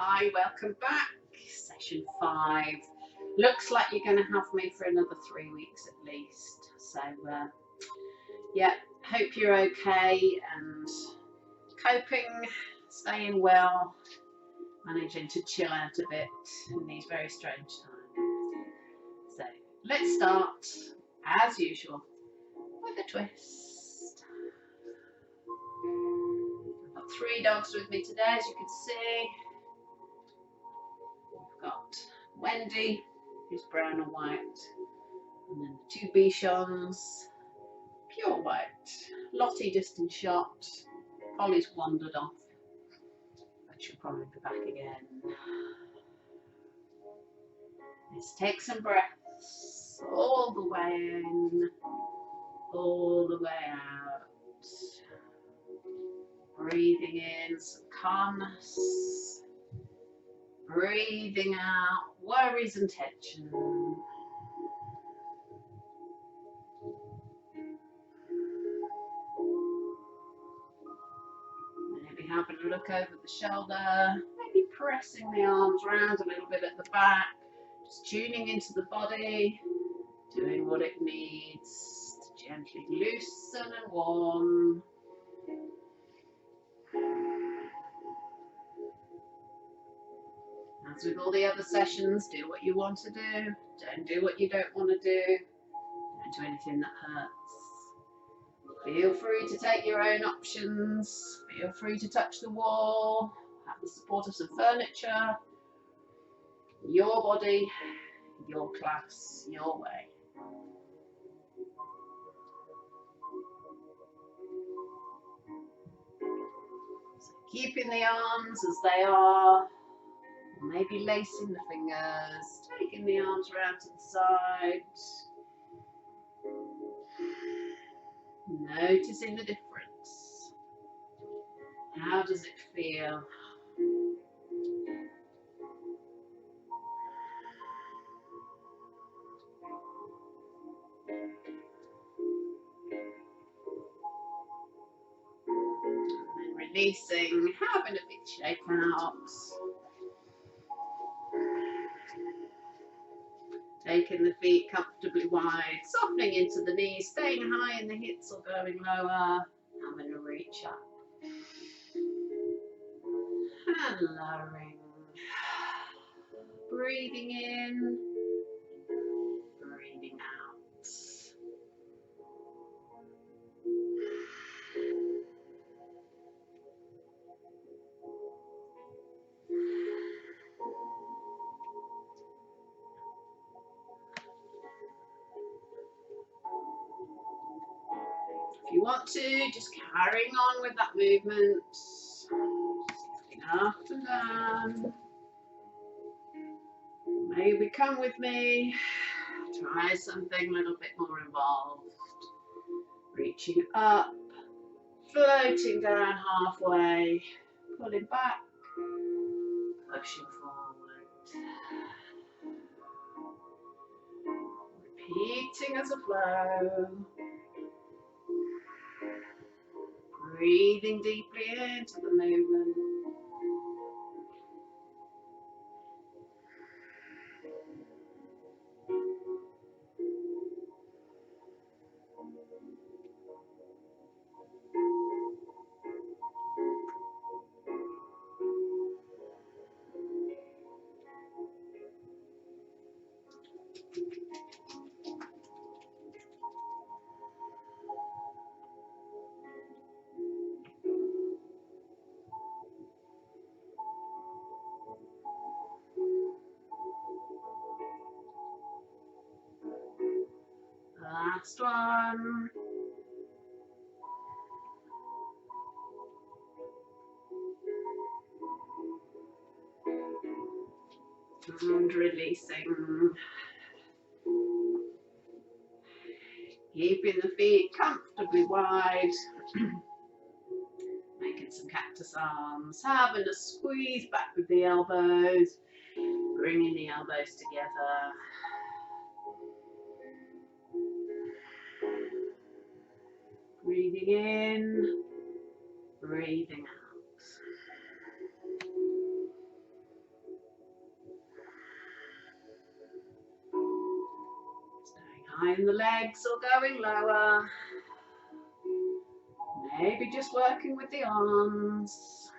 Hi, welcome back. Session 5. Looks like you're going to have me for another 3 weeks at least. So, yeah, hope you're okay and coping, staying well, managing to chill out a bit in these very strange times. So, let's start, as usual, with a twist. I've got 3 dogs with me today, as you can see. We've got Wendy, who's brown and white, and then the 2 Bichons, pure white. Lottie just in shot. Polly's wandered off, but she'll probably be back again. Let's take some breaths all the way in, all the way out. Breathing in some calmness, breathing out worries and tension. Maybe having a look over the shoulder, maybe pressing the arms around a little bit at the back, just tuning into the body, doing what it needs to gently loosen and warm. As with all the other sessions, do what you want to do, don't do what you don't want to do, don't do anything that hurts. Feel free to take your own options, feel free to touch the wall, have the support of some furniture, your body, your class, your way. So keeping the arms as they are, maybe lacing the fingers, taking the arms around to the side, noticing the difference. How does it feel? And then releasing, having a big shake out. Taking the feet comfortably wide, softening into the knees, staying high in the hips or going lower, having a reach up. And lowering. Breathing in, breathing out. If you want to, just carrying on with that movement, just lifting up and down. Maybe come with me, try something a little bit more involved. Reaching up, floating down halfway, pulling back, pushing forward. Repeating as a flow. Breathing deeply into the movement. Last one. And releasing. Keeping the feet comfortably wide. Making some cactus arms. Having a squeeze back with the elbows. Bringing the elbows together. Breathing in. Breathing out. And the legs are going lower. Maybe just working with the arms.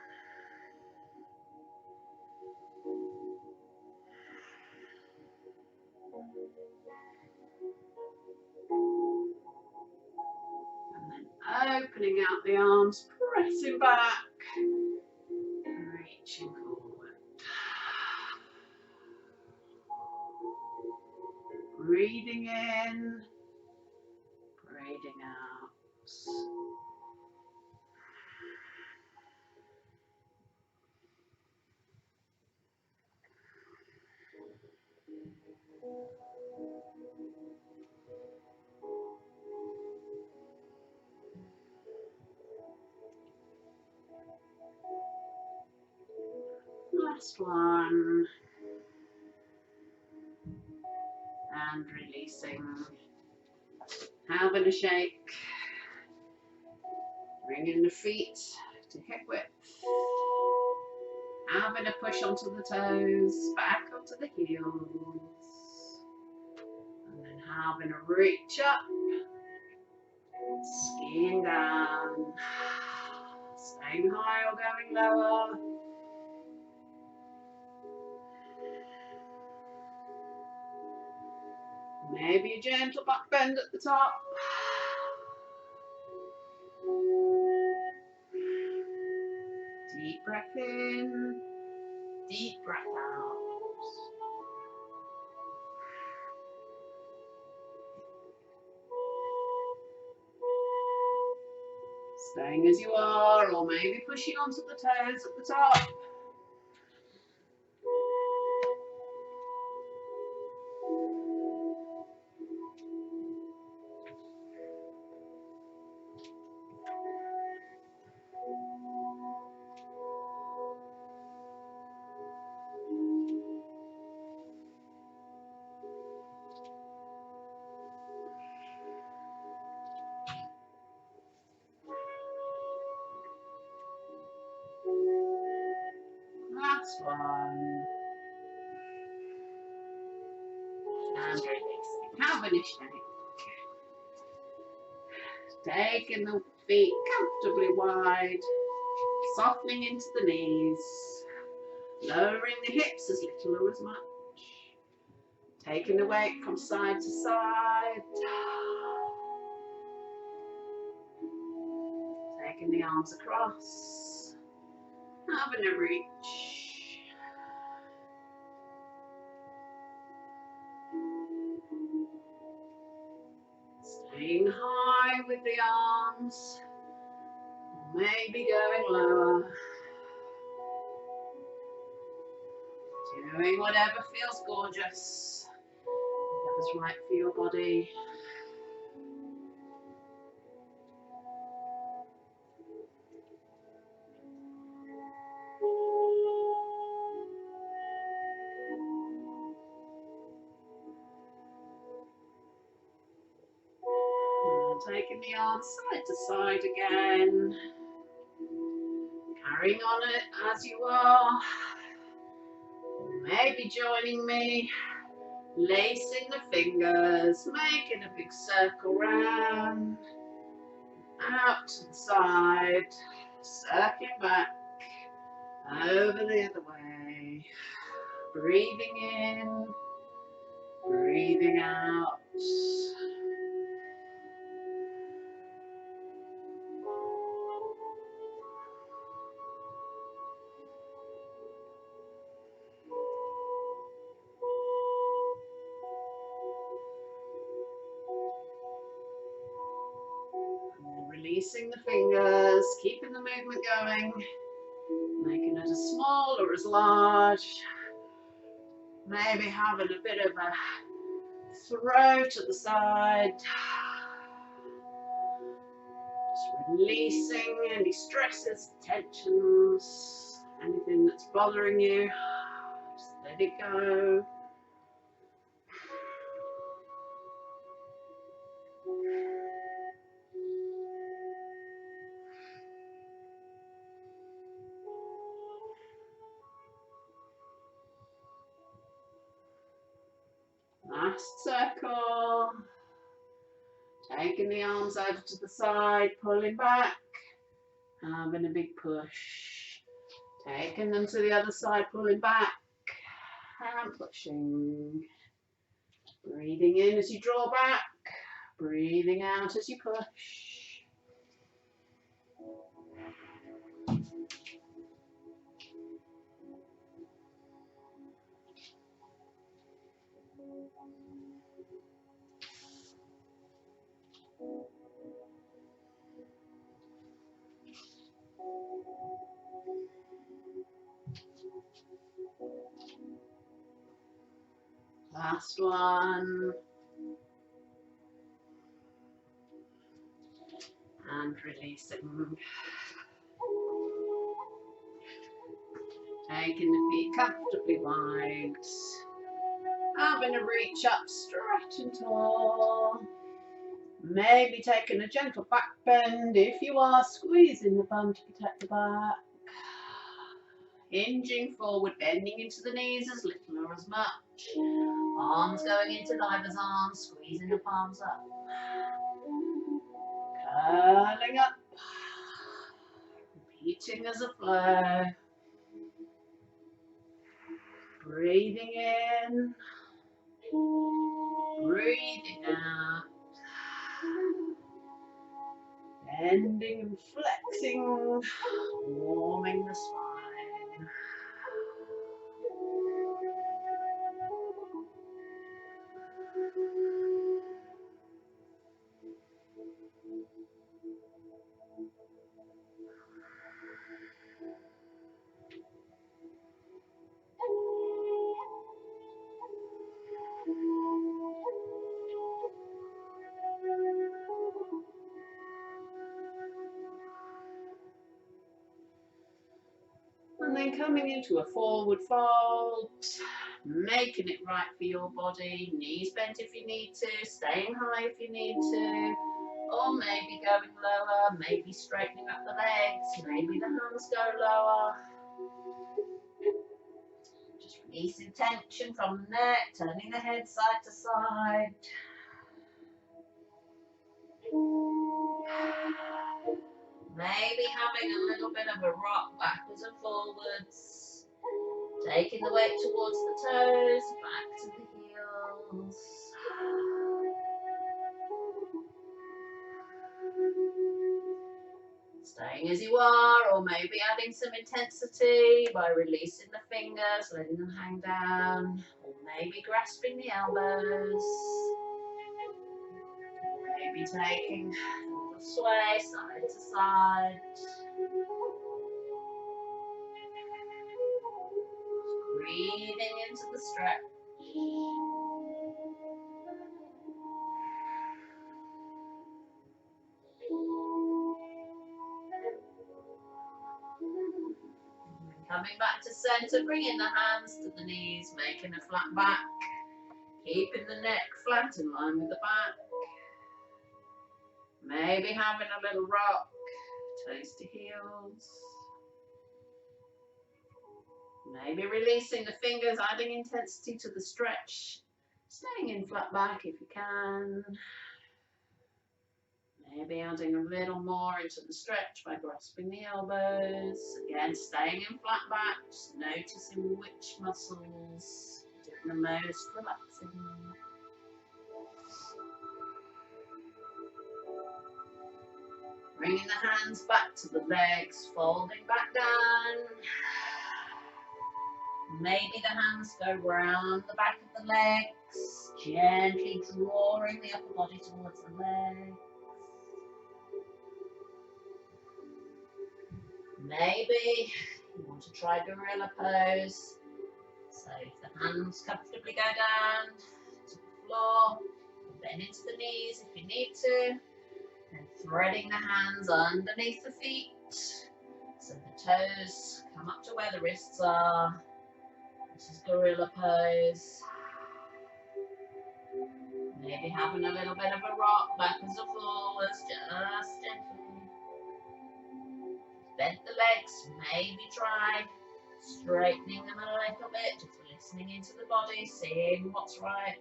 And then opening out the arms, pressing back, reaching forward. Breathing in, breathing out. Last one. And releasing. Having a shake. Bringing the feet to hip width. Having a push onto the toes, back onto the heels. And then having a reach up. Skiing down. Staying high or going lower. Maybe a gentle back bend at the top. Deep breath in, deep breath out. Staying as you are, or maybe pushing onto the toes at the top. Last one. And releasing. Having a shake. Taking the feet comfortably wide. Softening into the knees. Lowering the hips as little or as much. Taking the weight from side to side. Taking the arms across. Having a reach. Staying high with the arms. Maybe going lower. Doing whatever feels gorgeous. Whatever's right for your body. Taking the arms side to side again. Carrying on it as you are. Maybe joining me. Lacing the fingers. Making a big circle round. Out to the side. Circling back. Over the other way. Breathing in. Breathing out. Releasing the fingers, keeping the movement going, making it as small or as large. Maybe having a bit of a throw to the side. Just releasing any stresses, tensions, anything that's bothering you. Just let it go. Last circle. Taking the arms over to the side, pulling back, having a big push. Taking them to the other side, pulling back and pushing. Breathing in as you draw back, breathing out as you push. Last one. And releasing. Taking the feet comfortably wide. Having a reach up, stretching tall. Maybe taking a gentle back bend if you are, squeezing the bum to protect the back. Hinging forward, bending into the knees as little or as much. Arms going into either's arms, squeezing the palms up. Curling up. Repeating as a flow. Breathing in. Breathing out. Bending and flexing. Warming the spine. And then coming into a forward fold, making it right for your body, knees bent if you need to, staying high if you need to, or maybe going lower, maybe straightening up the legs, maybe the hands go lower. Just releasing tension from the neck, turning the head side to side. Maybe having a little bit of a rock backwards and forwards. Taking the weight towards the toes, back to the heels. Staying as you are, or maybe adding some intensity by releasing the fingers, letting them hang down, or maybe grasping the elbows. Maybe taking a little sway side to side. Breathing into the stretch. Coming back to centre, bringing the hands to the knees, making a flat back, keeping the neck flat in line with the back. Maybe having a little rock, toes to heels. Maybe releasing the fingers, adding intensity to the stretch, staying in flat back if you can. Maybe adding a little more into the stretch by grasping the elbows. Again, staying in flat back, just noticing which muscles are the most relaxing. Bringing the hands back to the legs, folding back down. Maybe the hands go round the back of the legs, gently drawing the upper body towards the legs. Maybe you want to try gorilla pose. So if the hands comfortably go down to the floor, bend into the knees if you need to, and threading the hands underneath the feet so the toes come up to where the wrists are. This is gorilla pose. Maybe having a little bit of a rock backwards or forwards, just gently. Bend the legs, maybe try straightening them a little bit, just listening into the body, seeing what's right.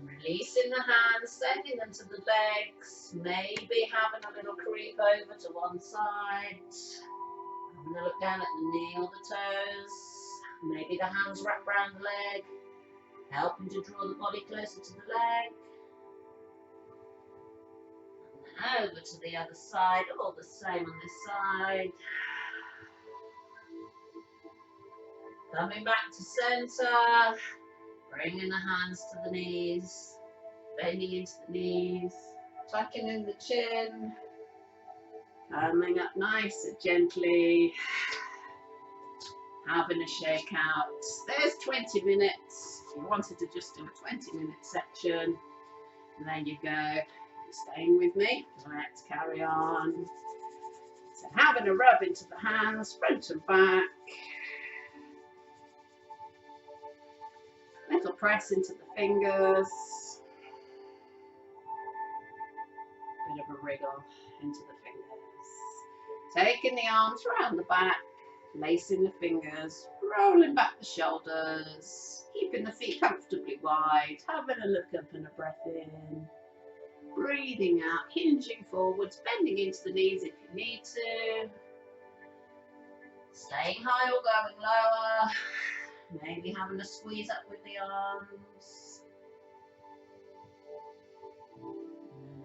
Releasing the hands, sending them to the legs, maybe having a little creep over to one side. Having a look down at the knee or the toes. Maybe the hands wrap around the leg, helping to draw the body closer to the leg. And over to the other side, all the same on this side. Coming back to center, bringing the hands to the knees, bending into the knees, tucking in the chin, coming up nice and gently, having a shake out. There's 20 minutes. If you wanted to just do a 20-minute section, and there you go. You're staying with me. Let's carry on. So having a rub into the hands, front and back. Little press into the fingers. Bit of a wriggle into the fingers. Taking the arms around the back, lacing the fingers, rolling back the shoulders, keeping the feet comfortably wide, having a look up and a breath in. Breathing out, hinging forwards, bending into the knees if you need to. Staying high or going lower. Maybe having a squeeze up with the arms.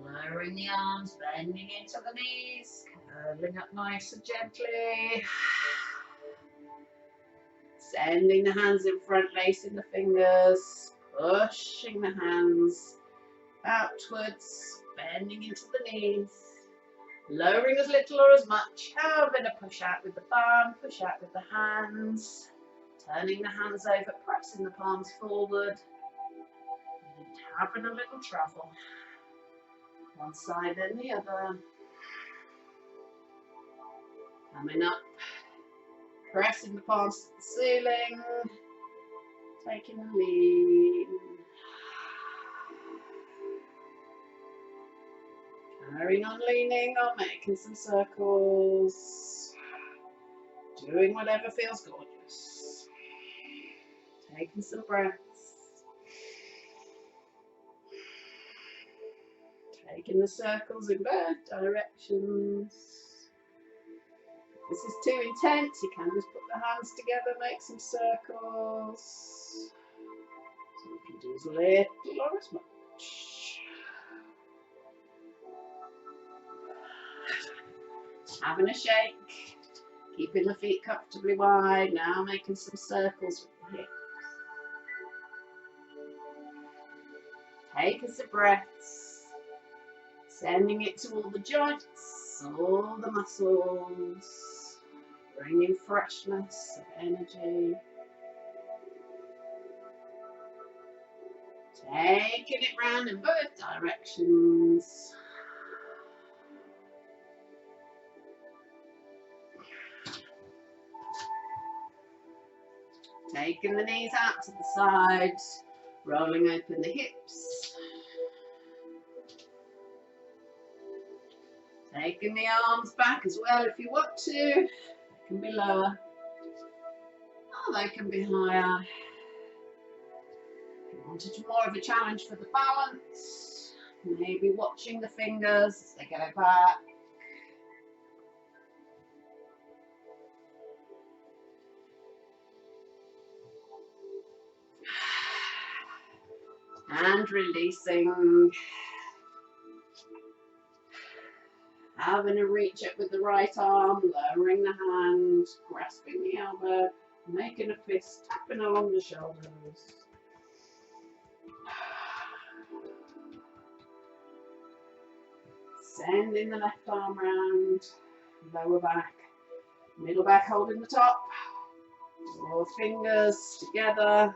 Lowering the arms, bending into the knees, curling up nice and gently. Sending the hands in front, lacing the fingers, pushing the hands outwards, bending into the knees. Lowering as little or as much, having a push out with the thumb, push out with the hands. Turning the hands over, pressing the palms forward, and having a little travel. One side then the other. Coming up, pressing the palms to the ceiling, taking the lean. Carrying on leaning or making some circles. Doing whatever feels gorgeous. Taking some breaths. Taking the circles in both directions. If this is too intense, you can just put the hands together, make some circles. So you can do as little or as much. Having a shake. Keeping the feet comfortably wide. Now making some circles with the hips. Taking some breaths. Sending it to all the joints, all the muscles. Bringing freshness of energy. Taking it round in both directions. Taking the knees out to the sides, rolling open the hips. Taking the arms back as well if you want to. They can be lower, or they can be higher. If you wanted more of a challenge for the balance, maybe watching the fingers as they go back. And releasing. Having a reach up with the right arm, lowering the hand, grasping the elbow, making a fist, tapping along the shoulders. Sending the left arm round, lower back, middle back holding the top. Draw fingers together.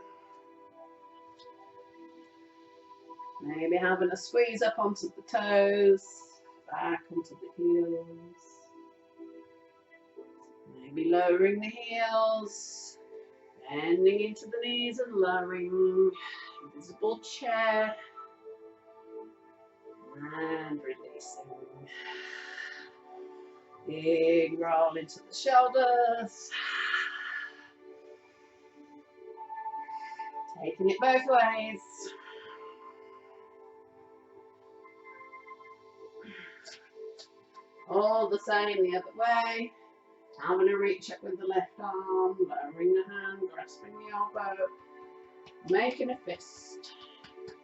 Maybe having a squeeze up onto the toes, back onto the heels. Maybe lowering the heels, bending into the knees and lowering. Invisible chair. And releasing. Big roll into the shoulders. Taking it both ways. All the same the other way. Having a reach up with the left arm, lowering the hand, grasping the elbow, making a fist,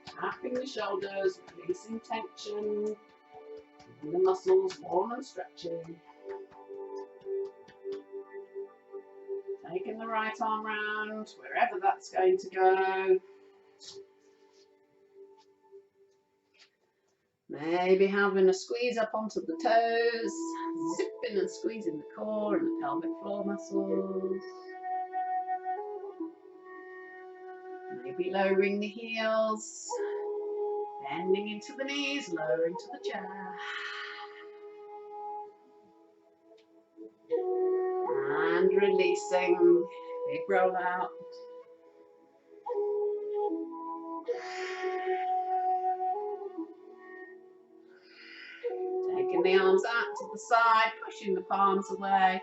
tapping the shoulders, releasing tension, keeping the muscles warm and stretchy. Taking the right arm round, wherever that's going to go. Maybe having a squeeze up onto the toes, zipping and squeezing the core and the pelvic floor muscles. Maybe lowering the heels, bending into the knees, lowering to the chair. And releasing, big roll out. Taking the arms out to the side, pushing the palms away,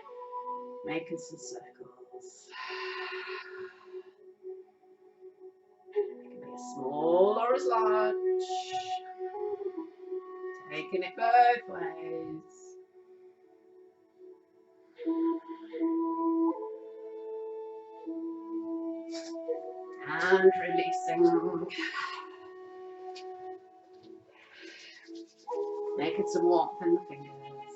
making some circles. It can be as small or as large. Taking it both ways. And releasing. Making some warmth in the fingers.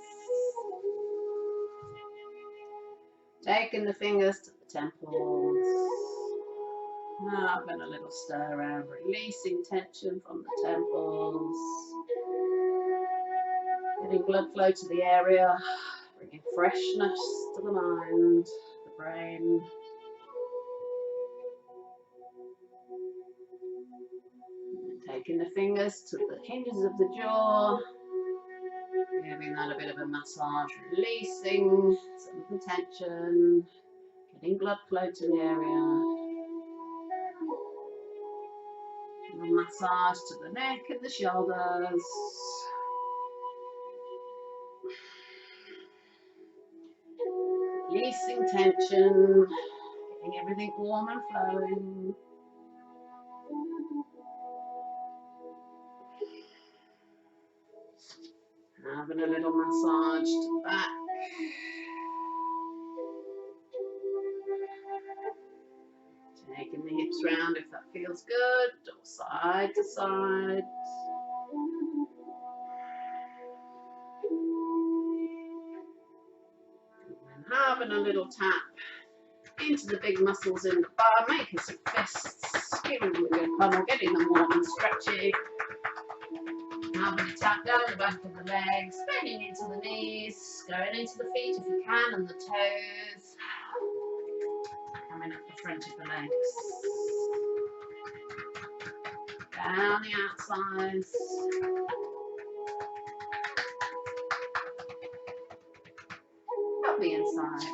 Taking the fingers to the temples. Having a little stir around, releasing tension from the temples. Getting blood flow to the area, bringing freshness to the mind, the brain. Taking the fingers to the hinges of the jaw, giving that a bit of a massage, releasing some of the tension, getting blood flow to the area. And a massage to the neck and the shoulders. Releasing tension, getting everything warm and flowing. Having a little massage to the back. Taking the hips round if that feels good, or side to side. And having a little tap into the big muscles in the bar, making some fists, giving them a good pummel, getting them warm and stretchy. Having a tap down the back of the legs, bending into the knees, going into the feet if you can, and the toes. Coming up the front of the legs. Down the outsides. Up the insides.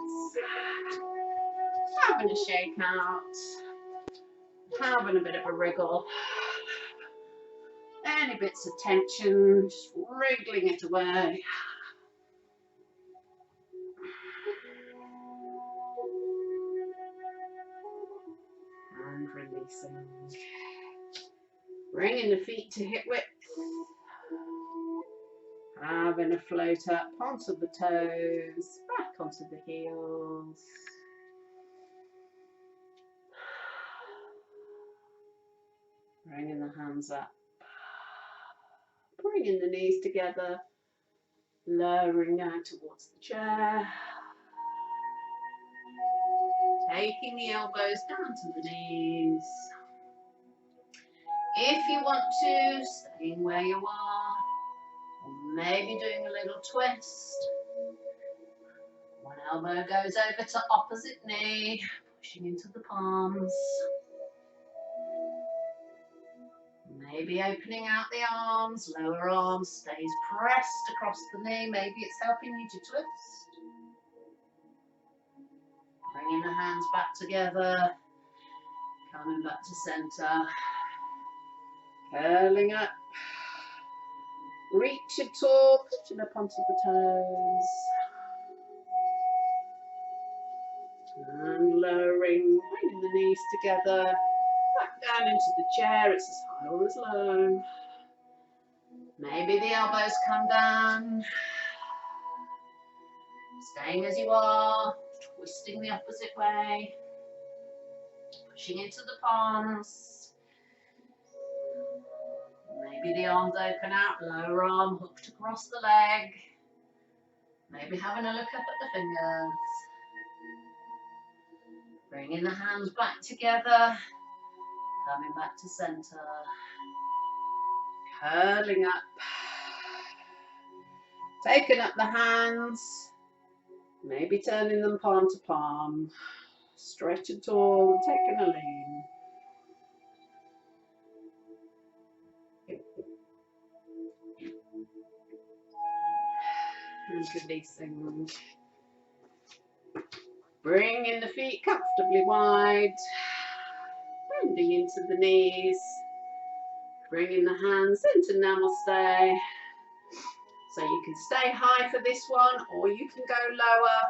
Having a shake out. Having a bit of a wriggle. Any bits of tension, just wriggling it away. And releasing. Bringing the feet to hip width. Having a float up onto the toes, back onto the heels. Bringing the hands up. Bringing the knees together. Lowering down towards the chair. Taking the elbows down to the knees. If you want to, staying where you are. Or maybe doing a little twist. One elbow goes over to opposite knee, pushing into the palms. Maybe opening out the arms, lower arm stays pressed across the knee. Maybe it's helping you to twist. Bringing the hands back together, coming back to center. Curling up. Reaching tall, pushing up onto the toes. And lowering, bringing the knees together. Back down into the chair, it's as high or as low. Maybe the elbows come down. Staying as you are, twisting the opposite way, pushing into the palms. Maybe the arms open out, lower arm hooked across the leg. Maybe having a look up at the fingers. Bringing the hands back together, coming back to center. Curling up. Taking up the hands, maybe turning them palm to palm. Stretch and tall, taking a lean. And releasing. Bringing the feet comfortably wide. Bending into the knees. Bringing the hands into Namaste. So you can stay high for this one, or you can go lower.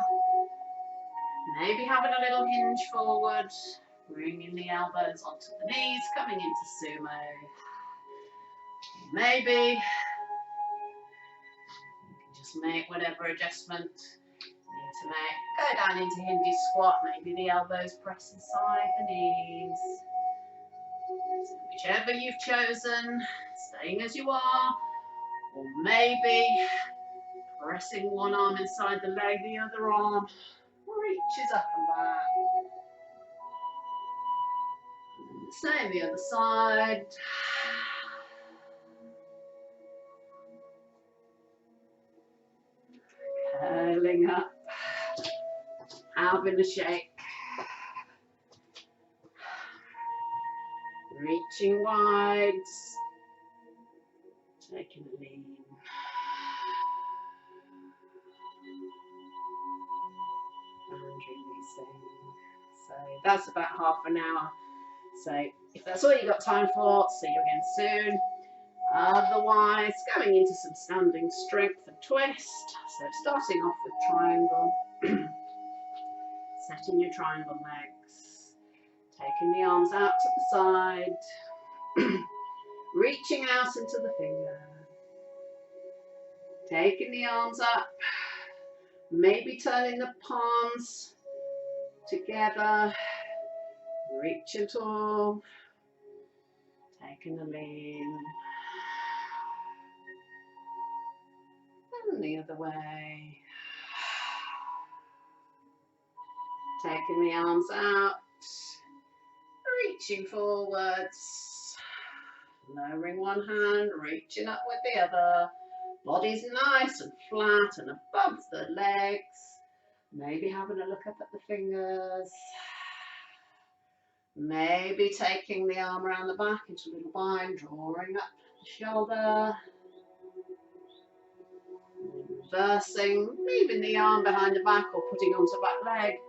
Maybe having a little hinge forward. Bringing the elbows onto the knees, coming into sumo. Maybe you can just make whatever adjustment you need to make. Go down into Hindi squat. Maybe the elbows press inside the knees. So whichever you've chosen, staying as you are, or maybe pressing one arm inside the leg, the other arm reaches up and back. Same the other side. Curling up, having a shake. Reaching wide. Taking a lean. And releasing. So that's about half an hour. So if that's all you got time for, see you again soon. Otherwise, going into some standing strength and twist. So starting off with triangle. Setting your triangle legs. Taking the arms out to the side. Reaching out into the finger. Taking the arms up. Maybe turning the palms together. Reaching tall. Taking a lean. And the other way. Taking the arms out. Reaching forwards. Lowering one hand, reaching up with the other. Body's nice and flat and above the legs. Maybe having a look up at the fingers. Maybe taking the arm around the back into a little bind, drawing up the shoulder. Reversing, leaving the arm behind the back or putting onto back leg.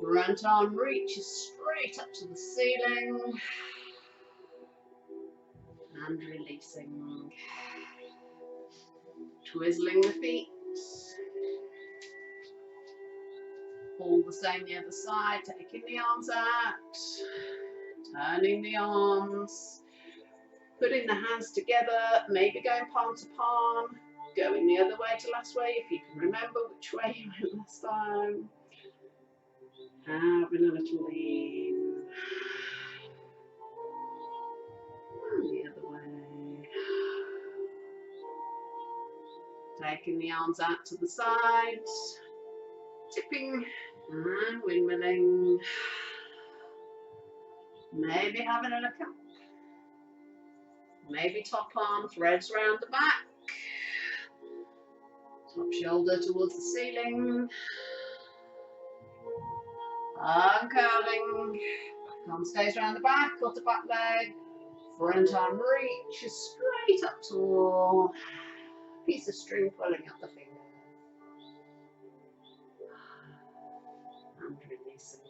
Front arm reaches straight up to the ceiling. And releasing. Twizzling the feet. All the same the other side, taking the arms out, turning the arms, putting the hands together, maybe going palm to palm, going the other way to last way if you can remember which way you went last time. Having a little lean. And the other way. Taking the arms out to the side, tipping and windmilling. Maybe having a look up. Maybe top arm threads round the back. Top shoulder towards the ceiling. Uncurling. Back arm stays around the back or the back leg. Front arm reaches straight up tall. Piece of string pulling up the finger. And releasing.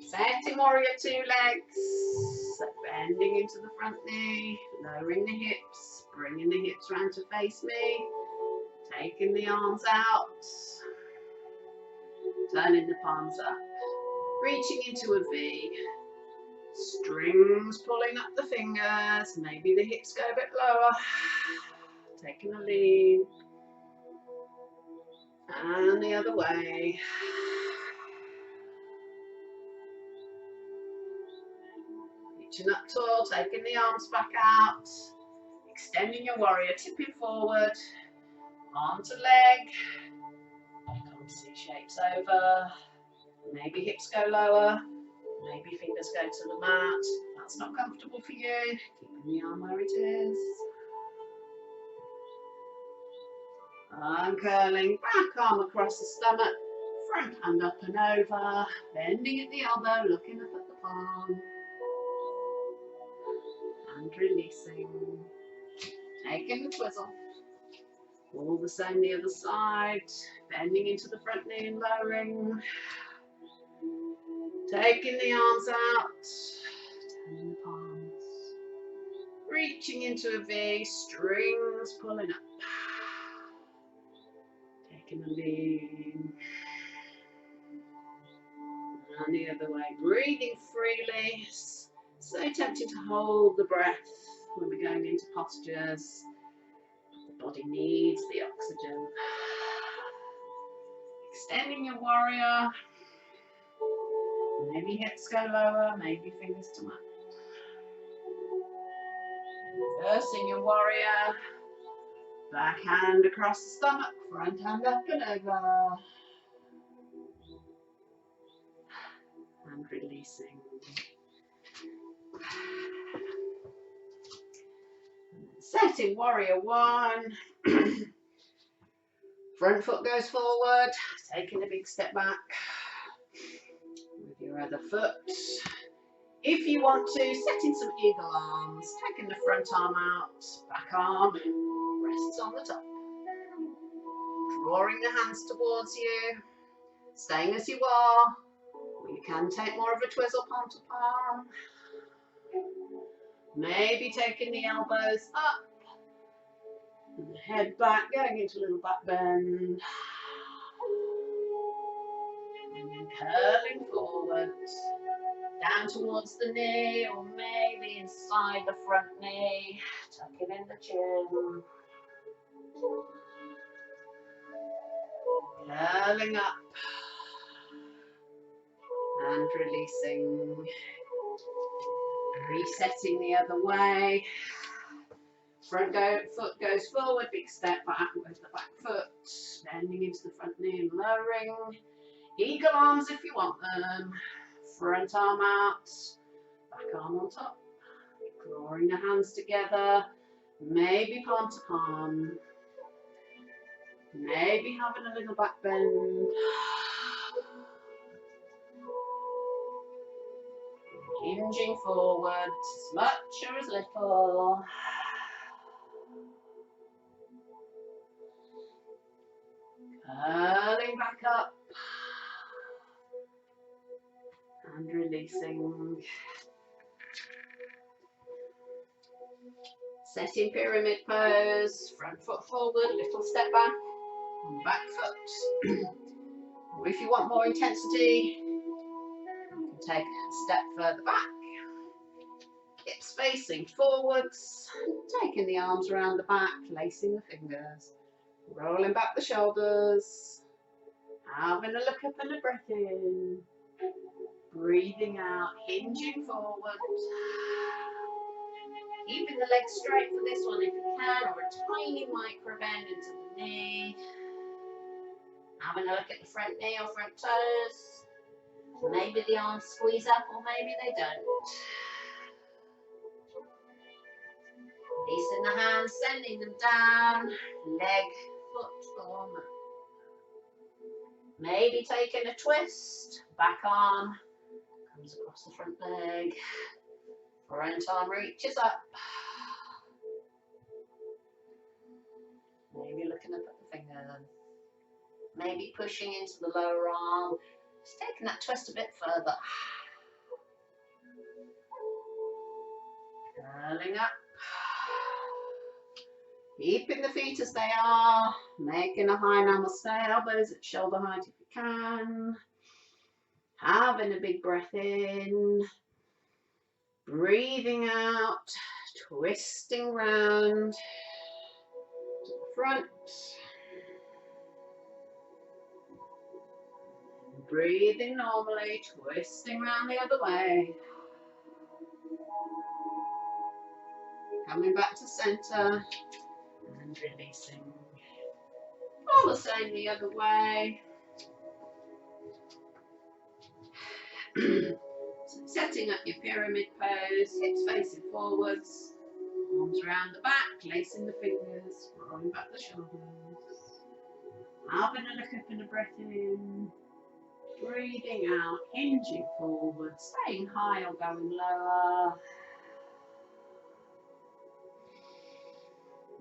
Setting warrior two legs. Bending into the front knee. Lowering the hips. Bringing the hips round to face me. Taking the arms out. Turning the palms up. Reaching into a V. Strings pulling up the fingers. Maybe the hips go a bit lower. taking a lean, and the other way. Reaching up tall, taking the arms back out, extending your warrior, tipping forward, arm to leg, come C shapes over, maybe hips go lower, maybe fingers go to the mat. If that's not comfortable for you, keeping the arm where it is. And curling, back arm across the stomach, front hand up and over, bending at the elbow, looking up at the palm. And releasing, taking the twizzle. All the same the other side, bending into the front knee and lowering. Taking the arms out, turning the palms. Reaching into a V, strings pulling up. Taking a lean. And the other way, breathing freely. So tempting to hold the breath when we're going into postures. The body needs the oxygen. Extending your warrior. Maybe hips go lower, maybe fingers to mat. Reversing your warrior. Back hand across the stomach, front hand up and over. And releasing. Setting warrior one. Front foot goes forward, taking a big step back with your other foot. If you want to, setting some eagle arms, taking the front arm out, back arm, rests on the top. Drawing the hands towards you, staying as you are, or you can take more of a twizzle palm to palm. Maybe taking the elbows up, and the head back, going into a little back bend. And then curling forward, down towards the knee, or maybe inside the front knee, tucking in the chin. Curling up and releasing. Resetting the other way. Front foot goes forward, big step back with the back foot, bending into the front knee and lowering. Eagle arms if you want them. Front arm out, back arm on top. Drawing the hands together, maybe palm to palm. Maybe having a little back bend. Hinging forward, as much or as little. Curling back up. And releasing. Setting pyramid pose, front foot forward, little step back, back foot. Or if you want more intensity, you can take a step further back. Hips facing forwards, taking the arms around the back, placing the fingers, rolling back the shoulders, having a look up and a breath in, breathing out, hinging forward. Keeping the legs straight for this one if you can, or a tiny micro bend into the knee. Having a look at the front knee or front toes. Maybe the arms squeeze up or maybe they don't. Releasing the hands, sending them down, leg, foot or mat. Maybe taking a twist, back arm comes across the front leg. Front arm reaches up. Maybe looking up at the finger. Maybe pushing into the lower arm. Just taking that twist a bit further. Curling up. Keeping the feet as they are. Making a high namaste. Elbows at shoulder height if you can. Having a big breath in. Breathing out, twisting round, front. Breathing normally, twisting round the other way. Coming back to centre and releasing. All the same the other way. So setting up your pyramid pose, hips facing forwards, arms around the back, placing the fingers, rolling back the shoulders. Having a look up and a breath in. Breathing out, hinging forward, staying high or going lower.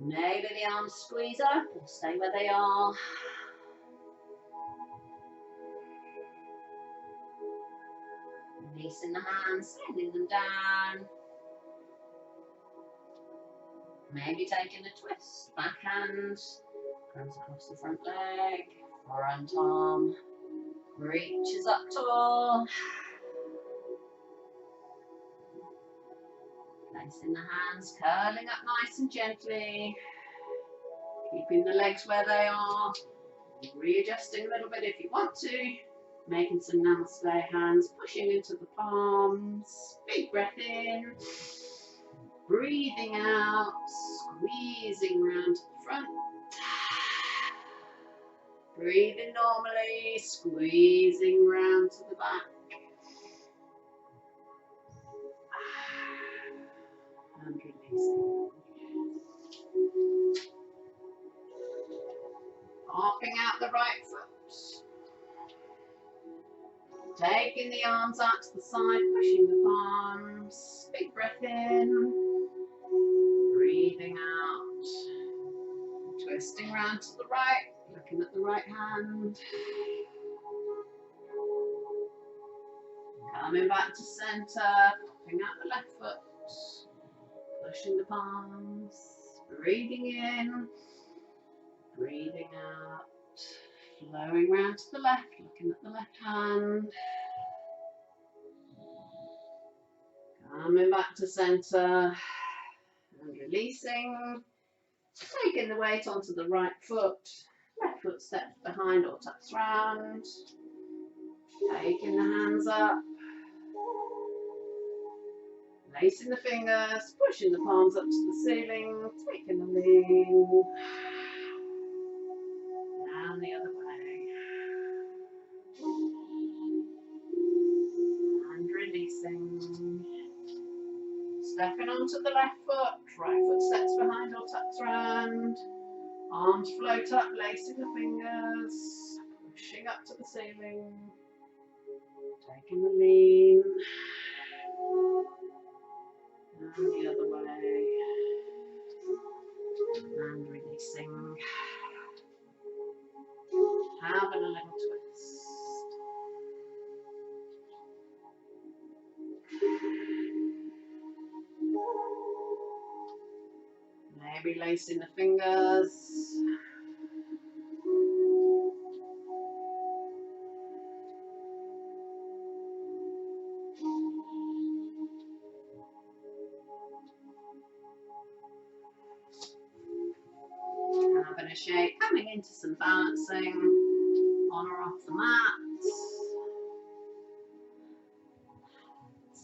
Maybe the arms squeeze up or stay where they are. Releasing the hands, sending them down. Maybe taking a twist, backhand, comes across the front leg, front arm, reaches up tall. Placing the hands, curling up nice and gently. Keeping the legs where they are. Readjusting a little bit if you want to. Making some namaste hands, pushing into the palms. Big breath in. Breathing out, squeezing round to the front. Breathing normally, squeezing round to the back. And releasing. Popping out the right foot. Taking the arms out to the side, pushing the palms. Big breath in. Breathing out. Twisting round to the right, looking at the right hand. Coming back to centre, popping out the left foot. Pushing the palms. Breathing in. Breathing out. Flowing round to the left, looking at the left hand. Coming back to centre and releasing. Taking the weight onto the right foot. Left foot steps behind or tucks round. Taking the hands up. Placing the fingers, pushing the palms up to the ceiling. Taking the lean. Down the other way. And releasing. Stepping onto the left foot, right foot steps behind or tucks round. Arms float up, lacing the fingers, pushing up to the ceiling. Taking the lean. And the other way. And releasing. Having a little twist. Maybe lacing the fingers. Having a shake, coming into some balancing on or off the mat.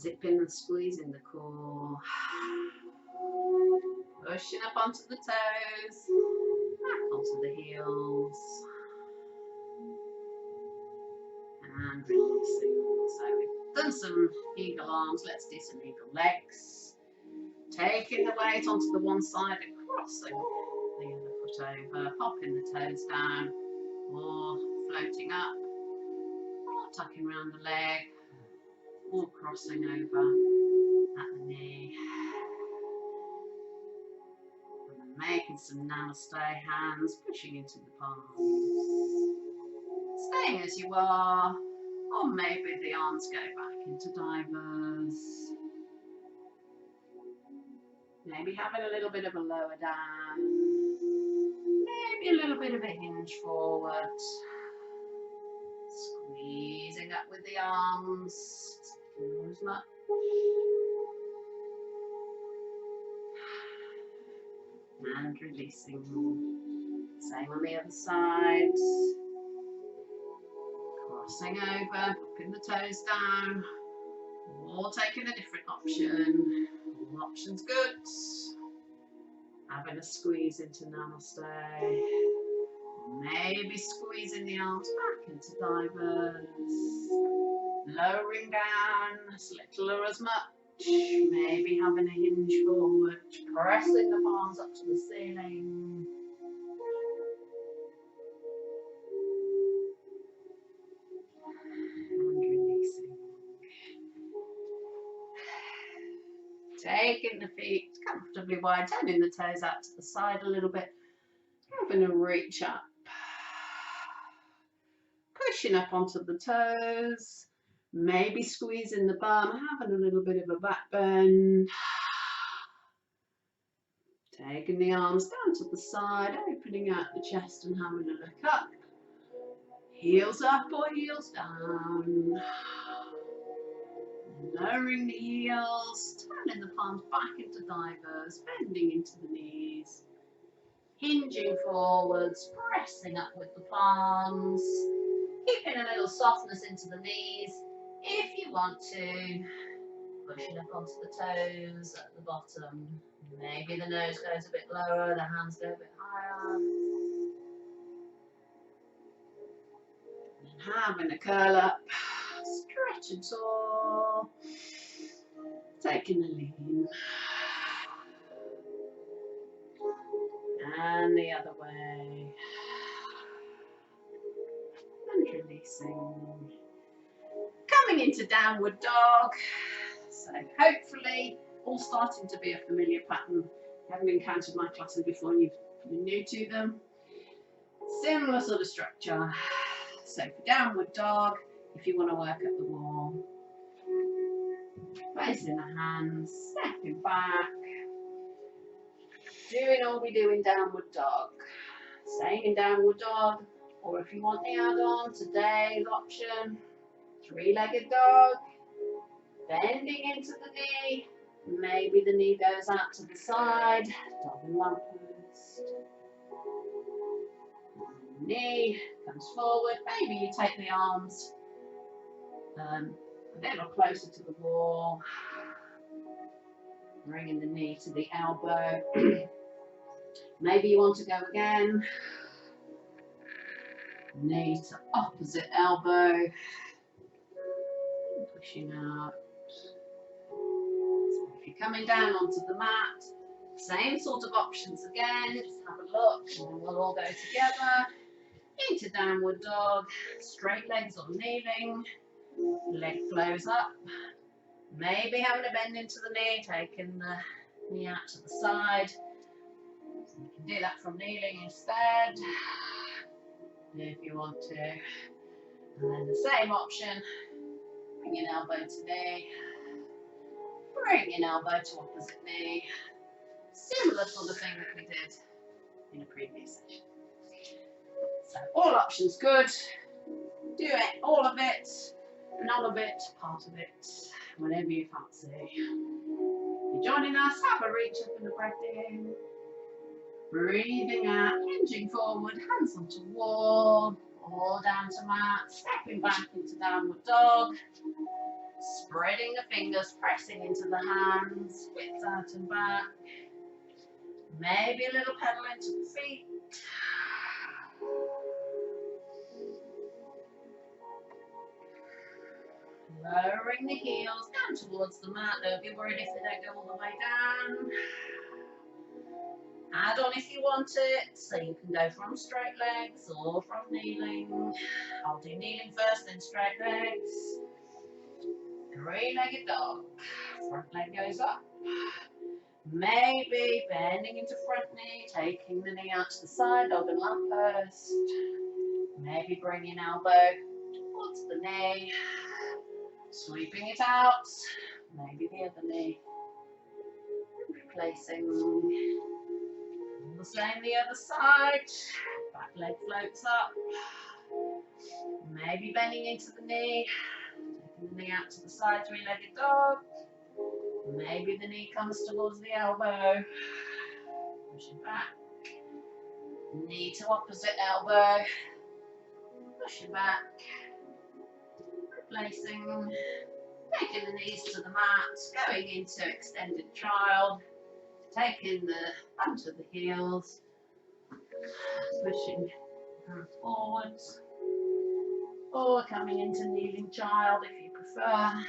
Zipping and squeezing the core. Pushing up onto the toes, back onto the heels. And releasing. So we've done some eagle arms, let's do some eagle legs. Taking the weight onto the one side and crossing the other foot over, popping the toes down, or floating up, or tucking around the leg, or crossing over at the knee. And then making some namaste hands, pushing into the palms. Staying as you are, or maybe the arms go back into divers. Maybe having a little bit of a lower down. Maybe a little bit of a hinge forward. Squeezing up with the arms. As much. And releasing. Same on the other side. Crossing over, popping the toes down, or taking a different option. All options good. Having a squeeze into Namaste. Maybe squeezing the arms back into divers. Lowering down as little or as much. Maybe having a hinge forward. Pressing the palms up to the ceiling. And releasing. Taking the feet comfortably wide, turning the toes out to the side a little bit. Having a reach up. Pushing up onto the toes. Maybe squeezing the bum, having a little bit of a back bend. Taking the arms down to the side, opening out the chest and having a look up. Heels up or heels down. Lowering the heels, turning the palms back into divers, bending into the knees. Hinging forwards, pressing up with the palms. Keeping a little softness into the knees if you want to. Pushing up onto the toes at the bottom. Maybe the nose goes a bit lower, the hands go a bit higher. And having a curl up, stretch and tall. Taking a lean. And the other way. And releasing. Coming into downward dog. So hopefully all starting to be a familiar pattern. If you haven't encountered my classes before, you're new to them. Similar sort of structure. So for downward dog, if you want to work at the wall, placing the hands, stepping back, doing all we do in downward dog. Staying in downward dog, or if you want the add-on, today's option, three-legged dog, bending into the knee, maybe the knee goes out to the side, dog and lamp post. Knee comes forward, maybe you take the arms a little closer to the wall, bringing the knee to the elbow. Maybe you want to go again, knee to opposite elbow, pushing out. So if you're coming down onto the mat, same sort of options again, just have a look and then we'll all go together into downward dog, straight legs or kneeling, leg flows up, maybe having a bend into the knee, taking the knee out to the side. So you can do that from kneeling instead if you want to. And then the same option, bring an elbow to knee, bring an elbow to opposite knee. Similar sort of thing that we did in a previous session. So all options good. Do it, all of it, none of it, part of it, whenever you fancy. If you're joining us, have a reach up and a breath in. Breathing out, hinging forward, hands onto wall, or down to mat, stepping back into downward dog. Spreading the fingers, pressing into the hands, hips out and back. Maybe a little pedal into the feet. Lowering the heels down towards the mat. Don't be worried if they don't go all the way down. Add on if you want it, so you can go from straight legs or from kneeling. I'll do kneeling first, then straight legs. Three-legged dog. Front leg goes up. Maybe bending into front knee, taking the knee out to the side, dog and lamp post. Maybe bringing elbow towards the knee. Sweeping it out. Maybe the other knee. Replacing. The same the other side. Back leg floats up. Maybe bending into the knee. Taking the knee out to the side, three-legged dog. Maybe the knee comes towards the elbow. Pushing back. Knee to opposite elbow. Pushing back. Replacing. Taking the knees to the mat. Going into extended child. Taking the front of the heels. Pushing hands forwards. Or coming into kneeling child if you prefer.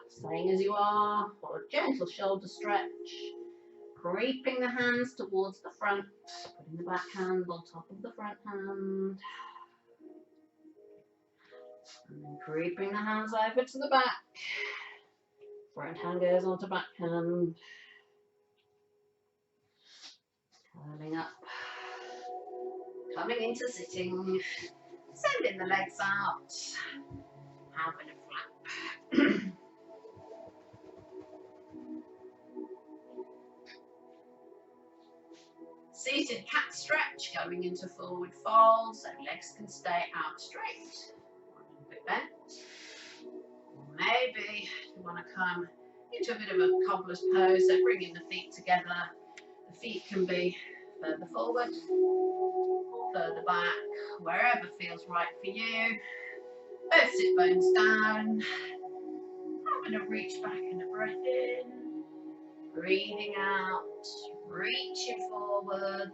Staying as you are, or a gentle shoulder stretch. Creeping the hands towards the front, putting the back hand on top of the front hand. And then creeping the hands over to the back. Front hand goes onto back hand. Curling up. Coming into sitting. Sending the legs out. Having a flap. Seated cat stretch, going into forward fold, so legs can stay out straight. A little bit bent. Or maybe you want to come into a bit of a cobbler's pose, so bringing the feet together. The feet can be further forward or further back, wherever feels right for you. Both sit bones down. Having a reach back and a breath in. Breathing out, reaching forward,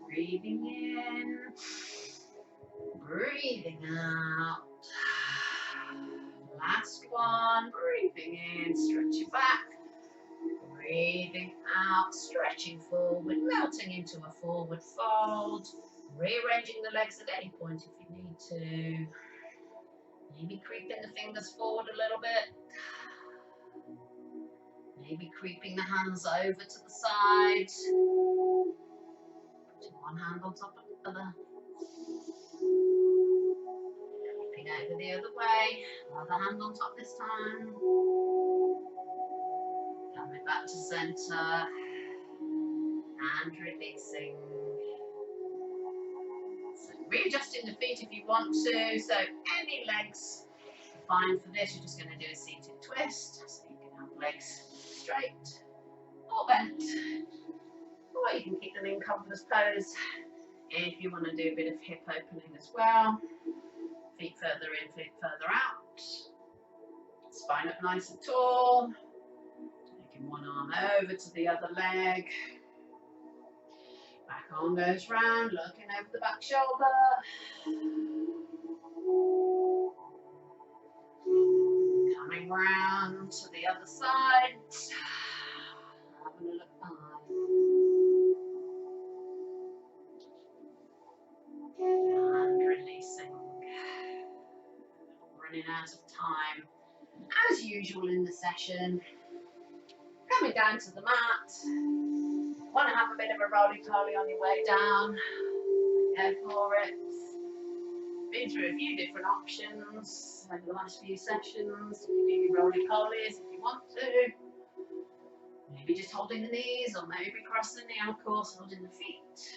breathing in, breathing out. Last one, breathing in, stretching back, breathing out, stretching forward, melting into a forward fold, rearranging the legs at any point if you need to. Maybe creeping the fingers forward a little bit. Maybe creeping the hands over to the side. Putting one hand on top of the other. Creeping over the other way. Other hand on top this time. Coming back to center. And releasing. So readjusting the feet if you want to. So any legs are fine for this. You're just going to do a seated twist. So you can have legs straight or bent. Or you can keep them in cobbler's pose if you want to do a bit of hip opening as well. Feet further in, feet further out. Spine up nice and tall. Taking one arm over to the other leg. Back arm goes round, looking over the back shoulder. Coming round to the other side. Having a look behind. And releasing. Running out of time. As usual in the session. Coming down to the mat. Want to have a bit of a roly-poly on your way down. Go for it. Been through a few different options over the last few sessions. You can do your roly-polies if you want to. Maybe just holding the knees, or maybe crossing the ankles, holding the feet.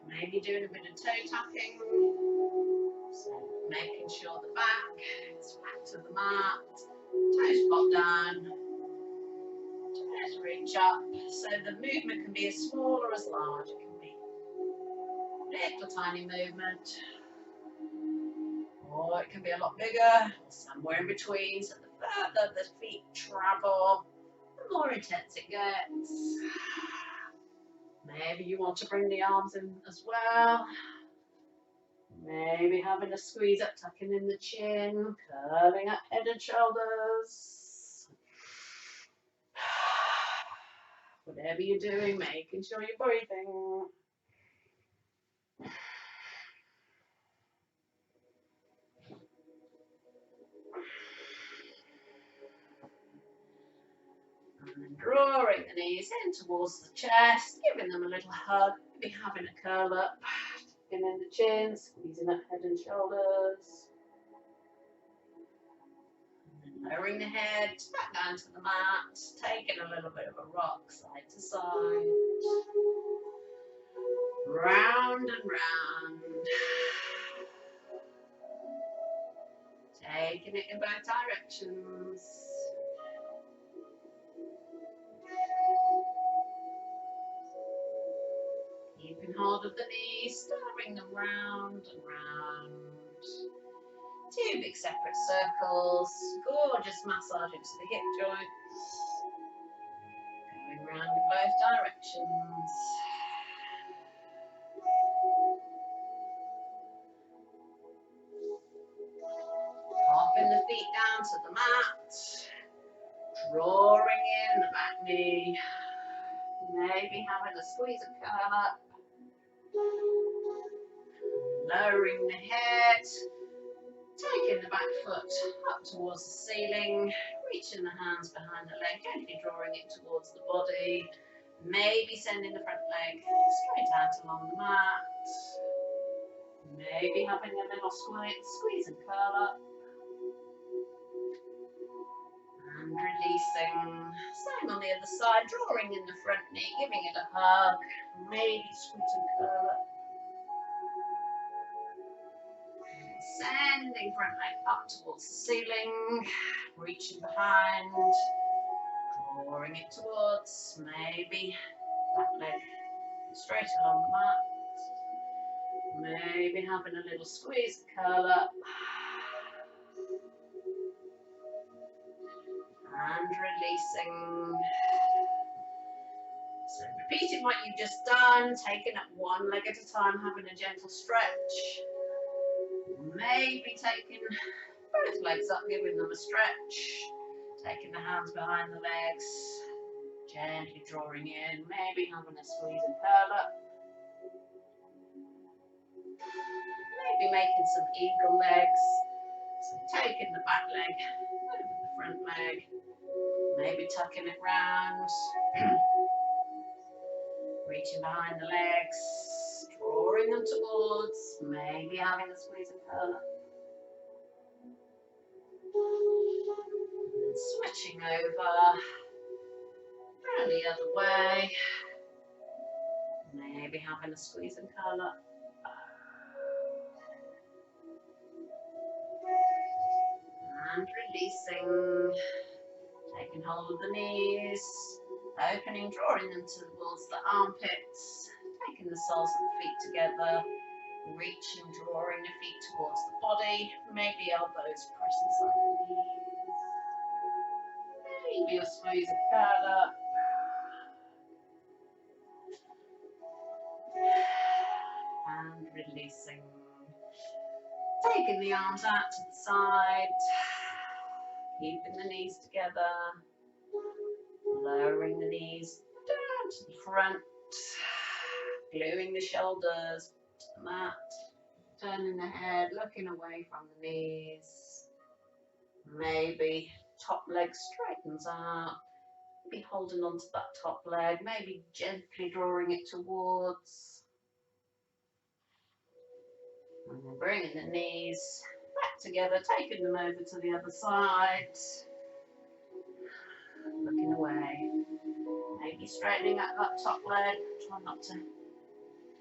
Maybe doing a bit of toe tapping. So making sure the back is back to the mat. Toes pop down. Toes reach up. So the movement can be as small or as large. It can be little tiny movement. Or it can be a lot bigger, somewhere in between. So the further the feet travel, the more intense it gets. Maybe you want to bring the arms in as well. Maybe having a squeeze up, tucking in the chin, curving up head and shoulders. Whatever you're doing, making sure you're breathing. And then drawing the knees in towards the chest, giving them a little hug, maybe having a curl up, tucking in the chin, squeezing up head and shoulders. And then lowering the head back down to the mat, taking a little bit of a rock side to side. Round and round. Taking it in both directions. Keeping hold of the knees, stirring them round and round. Two big separate circles, gorgeous massage into the hip joints. Going round in both directions. Popping the feet down to the mat. Drawing in the back knee. Maybe having a squeeze and curl up. Lowering the head. Taking the back foot up towards the ceiling. Reaching the hands behind the leg. Gently drawing it towards the body. Maybe sending the front leg straight out along the mat. Maybe having a little squeeze and curl up. And releasing. Same on the other side, drawing in the front knee, giving it a hug. Maybe squeeze and curl up. Sending front leg up towards the ceiling. Reaching behind. Drawing it towards. Maybe back leg straight along the mat. Maybe having a little squeeze, curl up. And releasing. So repeating what you've just done, taking it one leg at a time, having a gentle stretch. Maybe taking both legs up, giving them a stretch. Taking the hands behind the legs. Gently drawing in, maybe having a squeeze and curl up. Maybe making some eagle legs. So taking the back leg over the front leg. Maybe tucking it round. Reaching behind the legs. Drawing them towards. Maybe having a squeeze and curl up. And switching over. And the other way. Maybe having a squeeze and curl up. And releasing. Taking hold of the knees. Opening, drawing them towards the armpits. Taking the soles of the feet together. Reaching, drawing the feet towards the body. Maybe elbows press inside the knees. Maybe a squeeze and curl up. And releasing. Taking the arms out to the side. Keeping the knees together. Lowering the knees down to the front. Gluing the shoulders to the mat. Turning the head, looking away from the knees. Maybe top leg straightens out. Maybe holding onto that top leg. Maybe gently drawing it towards. And then bringing the knees back together, taking them over to the other side. Looking away. Maybe straightening up that top leg. Try not to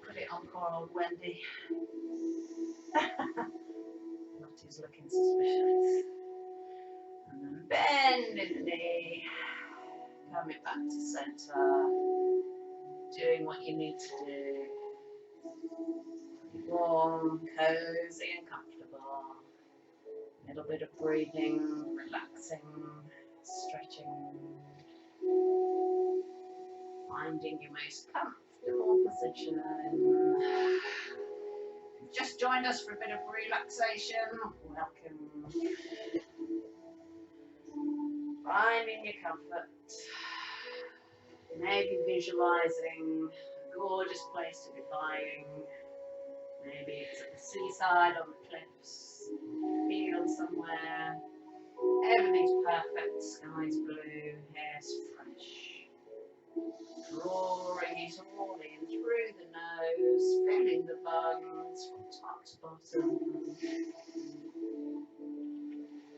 put it on poor old Wendy. Lottie's looking suspicious. And then bending the knee. Coming back to centre. Doing what you need to do. Warm, cosy and comfortable. A little bit of breathing, relaxing, stretching. Finding your most comfortable position. Just joined us for a bit of relaxation. Welcome. Finding your comfort. Maybe visualizing a gorgeous place to be lying. Maybe it's at the seaside, on the cliffs, field somewhere. Everything's perfect. Sky's blue, hair's fresh. Drawing it all in through the nose, filling the lungs from top to bottom.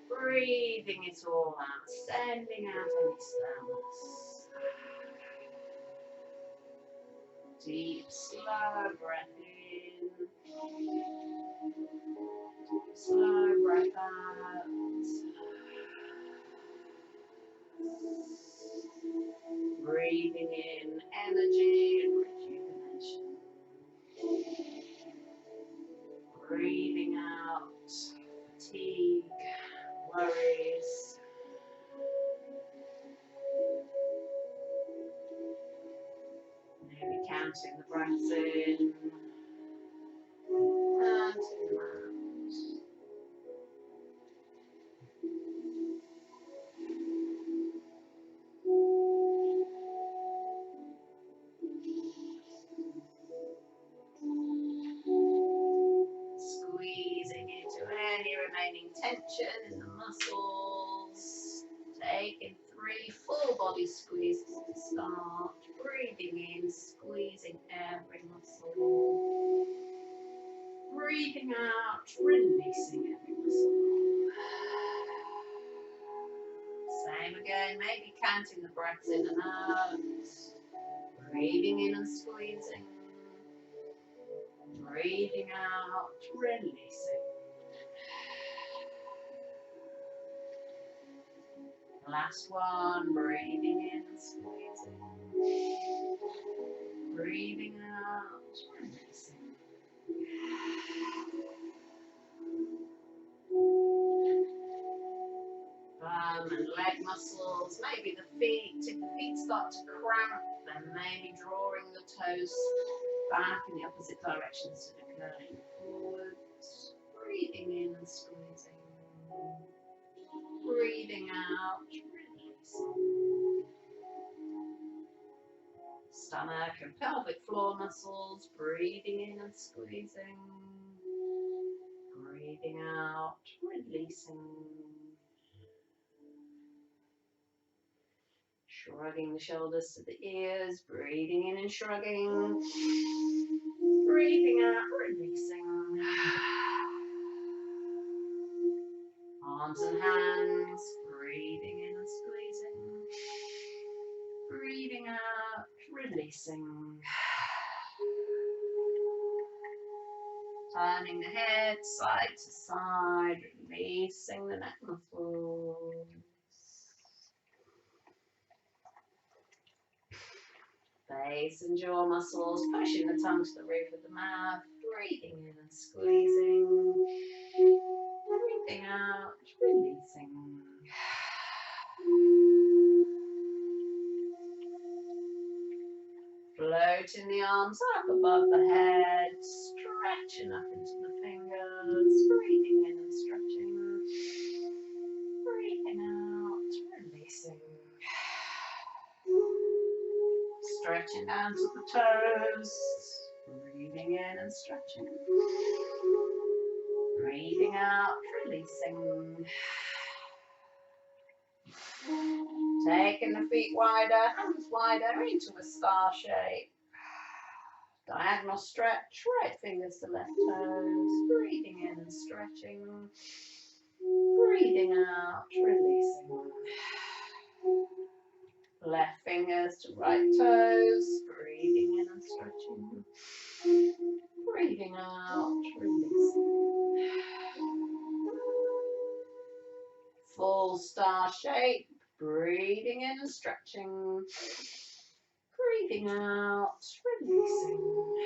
Breathing it all out, sending out any stillness. Deep, slow breath in. in. Slow breath out. Breathing in energy and rejuvenation. Breathing out fatigue, worries. Maybe counting the breaths in, counting them out. Squeezing into any remaining tension in the muscles. Taking 3 full body squeezes to start. Breathing in, squeezing every muscle. Breathing out, releasing every muscle. Same again, maybe counting the breaths in and out. Breathing in and squeezing. Breathing out, releasing. Last one, breathing in and squeezing. Breathing out, releasing. Bum and leg muscles, maybe the feet. If the feet start to cramp, then maybe drawing the toes back in the opposite direction instead of curling forwards. Breathing in and squeezing. Breathing out, releasing. Stomach and pelvic floor muscles, breathing in and squeezing. Breathing out, releasing. Shrugging the shoulders to the ears, breathing in and shrugging. Breathing out, releasing. Arms and hands, breathing in and squeezing. Breathing out, releasing. Turning the head side to side, releasing the neck muscles. Face and jaw muscles, pushing the tongue to the roof of the mouth, breathing in and squeezing. Breathing out, releasing. Floating the arms up above the head, stretching up into the fingers, breathing in and stretching, breathing out, releasing. Stretching down to the toes, breathing in and stretching, breathing out, releasing. Taking the feet wider, hands wider into a star shape. Diagonal stretch, right fingers to left toes, breathing in and stretching, breathing out, releasing. Left fingers to right toes, breathing in and stretching, breathing out, releasing. Full star shape, breathing in and stretching, breathing out, releasing.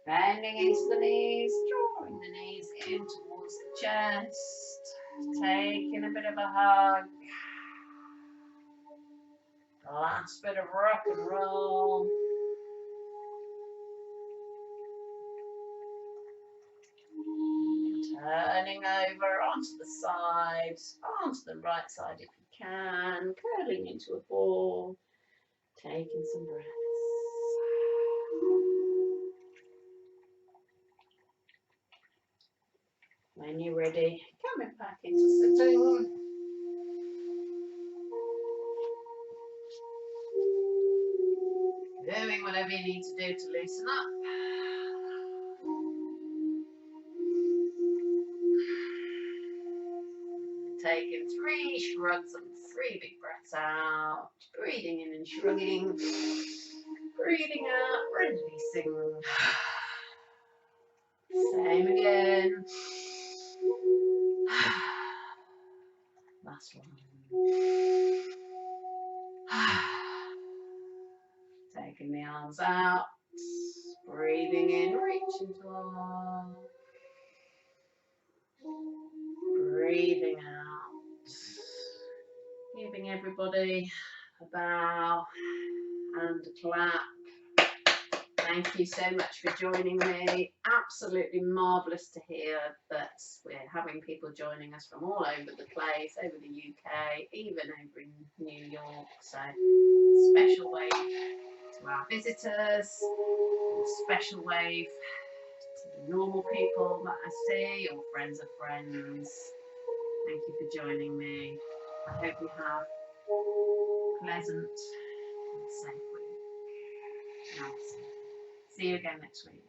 Bending into the knees, drawing the knees in towards the chest, taking a bit of a hug. The last bit of rock and roll. Turning over onto the side, onto the right side if you can, curling into a ball, taking some breaths. When you're ready, coming back into sitting. Doing whatever you need to do to loosen up. Taking 3 shrugs and 3 big breaths out. Breathing in and shrugging. Breathing out, releasing. Same again. Last one. Taking the arms out, breathing in, reaching tall. Breathing out, giving everybody a bow and a clap. Thank you so much for joining me. Absolutely marvellous to hear that we're having people joining us from all over the place, over the UK, even over in New York. So special wave to our visitors, and special wave to the normal people that I see, or friends of friends. Thank you for joining me. I hope you have a pleasant and safe week. Namaste. See you again next week.